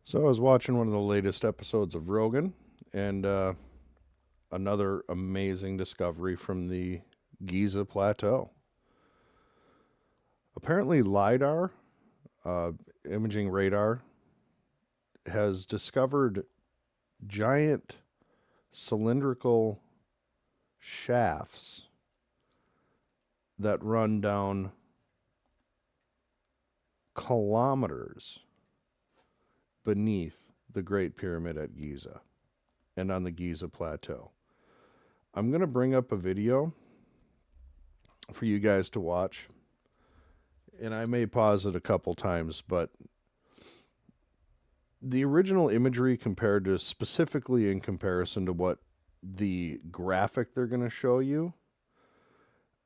So I was watching one of the latest episodes of Rogan, and another amazing discovery from the Giza Plateau. Apparently, LIDAR, uh, imaging radar, has discovered giant cylindrical shafts that run down kilometers beneath the Great Pyramid at Giza and on the Giza Plateau. I'm going to bring up a video for you guys to watch, and I may pause it a couple times, but the original imagery compared to specifically in comparison to what the graphic they're going to show you,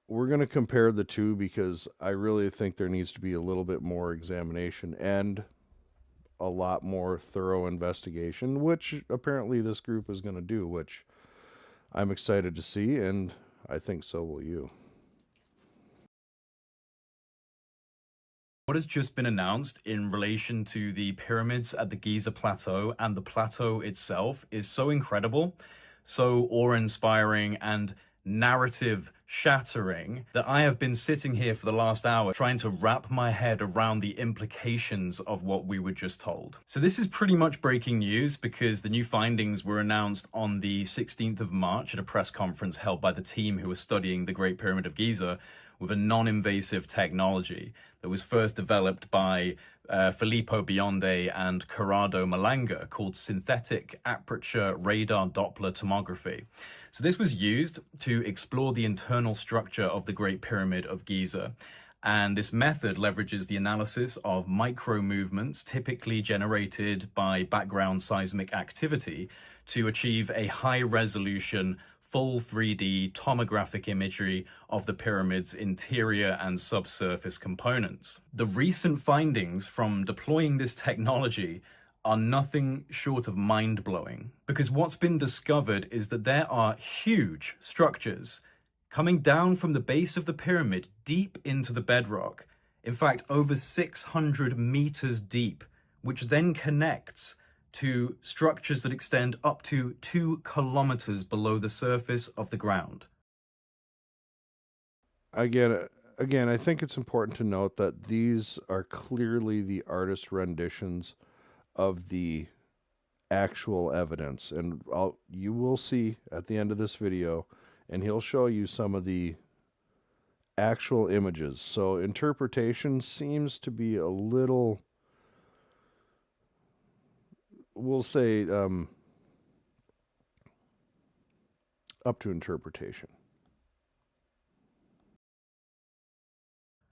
we're going to compare the two because I really think there needs to be a little bit more examination and a lot more thorough investigation, which apparently this group is going to do, which I'm excited to see, and I think so will you. What has just been announced in relation to the pyramids at the Giza Plateau and the plateau itself is so incredible, so awe-inspiring and narrative shattering that I have been sitting here for the last hour trying to wrap my head around the implications of what we were just told. So this is pretty much breaking news because the new findings were announced on the 16th of March at a press conference held by the team who were studying the Great Pyramid of Giza with a non-invasive technology that was first developed by Filippo Bionde and Corrado Malanga called synthetic aperture radar Doppler tomography. So this was used to explore the internal structure of the Great Pyramid of Giza. And this method leverages the analysis of micro movements typically generated by background seismic activity to achieve a high resolution full 3D tomographic imagery of the pyramid's interior and subsurface components. The recent findings from deploying this technology are nothing short of mind-blowing, because what's been discovered is that there are huge structures coming down from the base of the pyramid deep into the bedrock, in fact over 600 meters deep, which then connects to structures that extend up to 2 kilometers below the surface of the ground. Again, I think it's important to note that these are clearly the artist renditions of the actual evidence, and you will see at the end of this video, and he'll show you some of the actual images. So interpretation seems to be a little, we'll say, up to interpretation.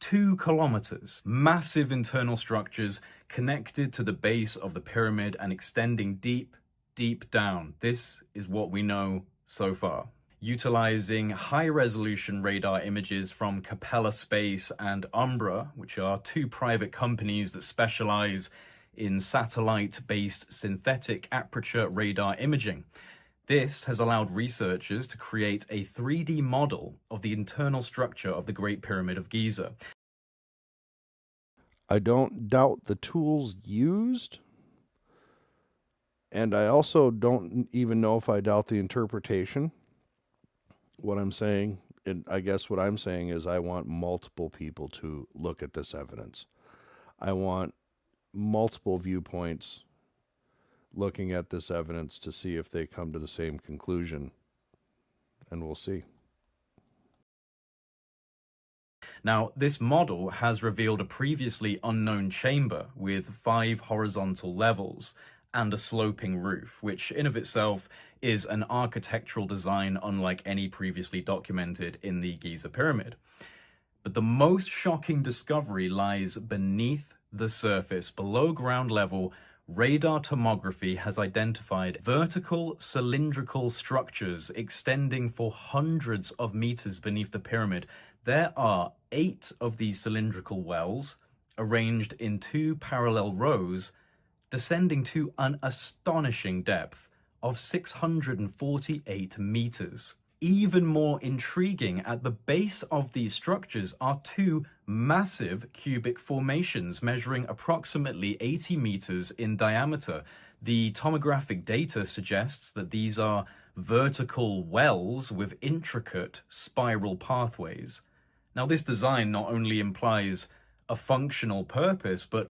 2 kilometers, massive internal structures connected to the base of the pyramid and extending deep, deep down. This is what we know so far. Utilizing high-resolution radar images from Capella Space and Umbra, which are two private companies that specialize in satellite-based synthetic aperture radar imaging. This has allowed researchers to create a 3D model of the internal structure of the Great Pyramid of Giza. I don't doubt the tools used, and I also don't even know if I doubt the interpretation. What I'm saying, and I guess what I'm saying is I want multiple people to look at this evidence. I want multiple viewpoints looking at this evidence to see if they come to the same conclusion, and we'll see. Now, this model has revealed a previously unknown chamber with 5 horizontal levels and a sloping roof, which in of itself is an architectural design unlike any previously documented in the Giza Pyramid. But the most shocking discovery lies beneath the surface. Below ground level, radar tomography has identified vertical cylindrical structures extending for hundreds of meters beneath the pyramid. There are 8 of these cylindrical wells arranged in 2 parallel rows, descending to an astonishing depth of 648 meters. Even more intriguing, at the base of these structures are two massive cubic formations measuring approximately 80 meters in diameter. The tomographic data suggests that these are vertical wells with intricate spiral pathways. Now, this design not only implies a functional purpose, but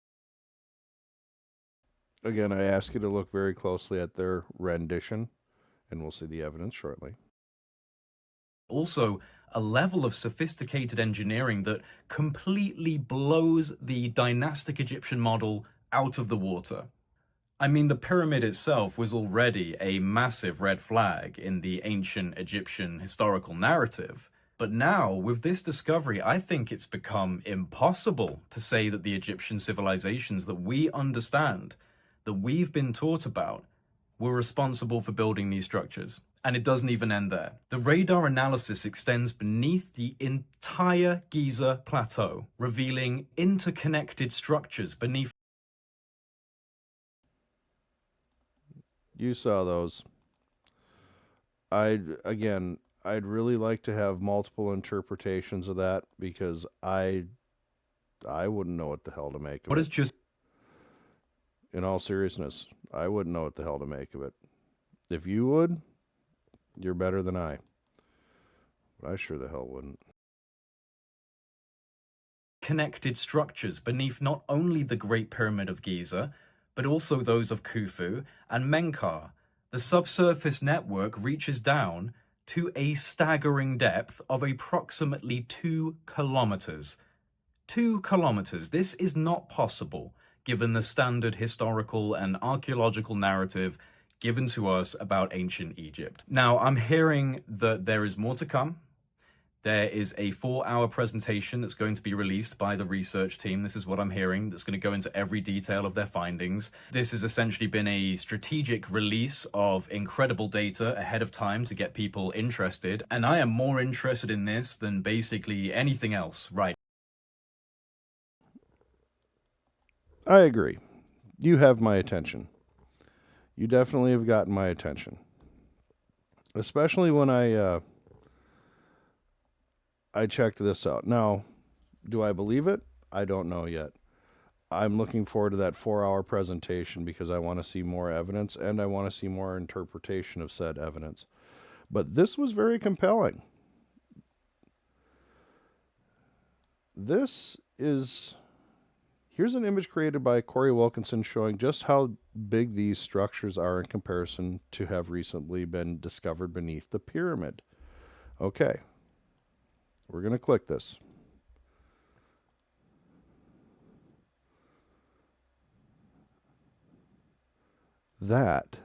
Again, I ask you to look very closely at their rendition, and we'll see the evidence shortly. also a level of sophisticated engineering that completely blows the dynastic Egyptian model out of the water. I mean, the pyramid itself was already a massive red flag in the ancient Egyptian historical narrative. But now, with this discovery, I think it's become impossible to say that the Egyptian civilizations that we understand, that we've been taught about, were responsible for building these structures. And it doesn't even end there. The radar analysis extends beneath the entire Giza plateau, revealing interconnected structures beneath. You saw those. I'd really like to have multiple interpretations of that because I wouldn't know what the hell to make of What it. is just In all seriousness, I wouldn't know what the hell to make of it. If you would, you're better than I. But I sure the hell wouldn't. connected structures beneath not only the Great Pyramid of Giza, but also those of Khufu and Menkaure. The subsurface network reaches down to a staggering depth of approximately 2 kilometers. 2 kilometers. This is not possible given the standard historical and archaeological narrative given to us about ancient Egypt. Now, I'm hearing that there is more to come. There is a 4-hour presentation that's going to be released by the research team. This is what I'm hearing. That's going to go into every detail of their findings. This has essentially been a strategic release of incredible data ahead of time to get people interested. And I am more interested in this than basically anything else right. I agree. You have my attention. You definitely have gotten my attention. Especially when I checked this out. Now, do I believe it? I don't know yet. I'm looking forward to that 4-hour presentation because I want to see more evidence and I want to see more interpretation of said evidence. But this was very compelling. Here's an image created by Corey Wilkinson showing just how big these structures are in comparison to have recently been discovered beneath the pyramid. Okay, we're going to click this. That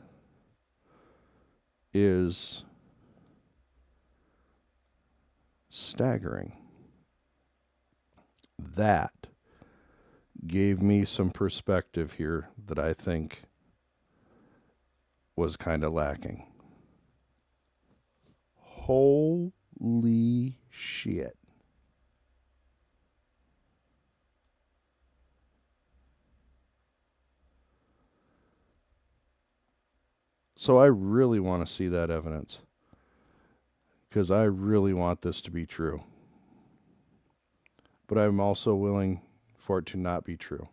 is staggering. That gave me some perspective here that I think was kind of lacking. Holy shit. So I really want to see that evidence because I really want this to be true. But I'm also willing for it to not be true.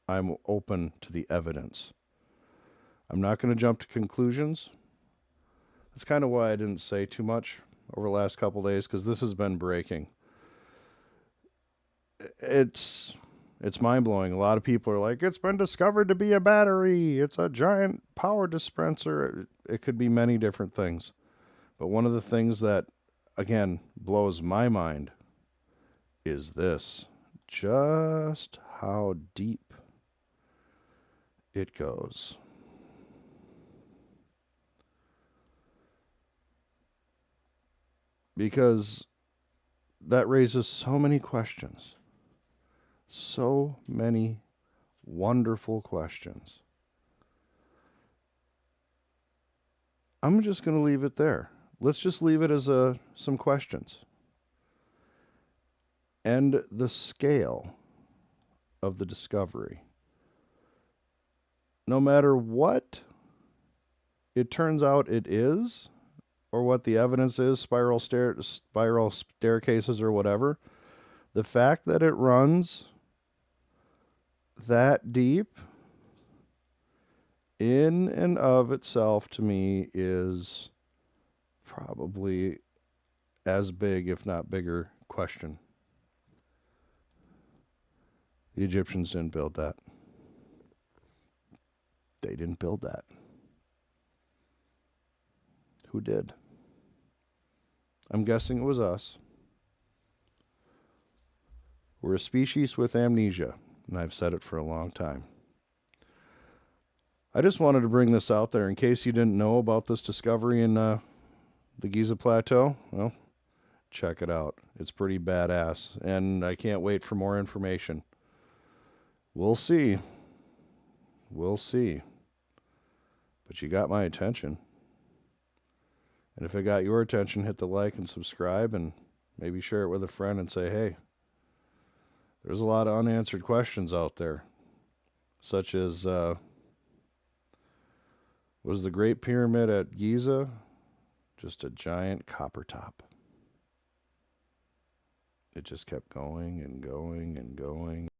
I'm open to the evidence. I'm not going to jump to conclusions. That's kind of why I didn't say too much over the last couple days because this has been breaking. It's mind-blowing. A lot of people are like, it's been discovered to be a battery. It's a giant power dispenser. It could be many different things. But one of the things that, again, blows my mind is this. Just how deep it goes. Because that raises so many questions. So many wonderful questions. I'm just going to leave it there. Let's just leave it as some questions. And the scale of the discovery. No matter what it turns out it is, or what the evidence is, spiral staircases or whatever. The fact that it runs that deep in and of itself to me is probably as big, if not bigger, question. The Egyptians didn't build that. They didn't build that. Who did? I'm guessing it was us. We're a species with amnesia, and I've said it for a long time. I just wanted to bring this out there in case you didn't know about this discovery in the Giza Plateau. Well, check it out. It's pretty badass, and I can't wait for more information. We'll see. We'll see. But you got my attention. And if it got your attention, hit the like and subscribe, and maybe share it with a friend and say, hey, there's a lot of unanswered questions out there, such as was the Great Pyramid at Giza just a giant copper top? It just kept going and going and going.